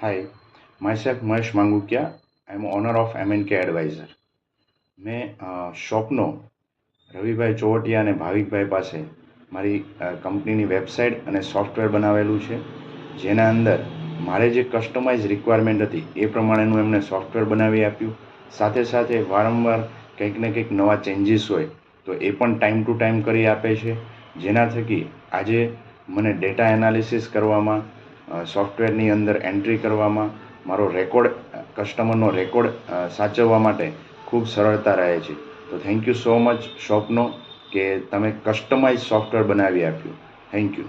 Hi, myself Mahesh Mangukia. I'm owner of MNK Advisor. મેં શોપનો રવિભાઈ ચોવટિયા અને ભાવિકભાઈ પાસે મારી કંપનીની વેબસાઇટ અને સોફ્ટવેર બનાવેલું છે, જેના અંદર મારે જે કસ્ટમાઇઝ રિક્વાયરમેન્ટ હતી એ પ્રમાણેનું એમને સોફ્ટવેર બનાવી આપ્યું. સાથે સાથે વારંવાર કંઈક ને કંઈક નવા ચેન્જીસ હોય તો એ પણ ટાઈમ ટુ ટાઈમ કરી આપે છે, જેના થકી આજે મને ડેટા એનાલિસિસ કરવામાં, સોફ્ટવેરની અંદર એન્ટ્રી કરવામાં, મારો રેકોર્ડ કસ્ટમરનો રેકોર્ડ સાચવવા માટે ખૂબ સરળતા રહે છે. તો થેન્ક યુ સો મચ શોપનો કે તમે કસ્ટમાઇઝ સોફ્ટવેર બનાવી આપ્યું. Thank you.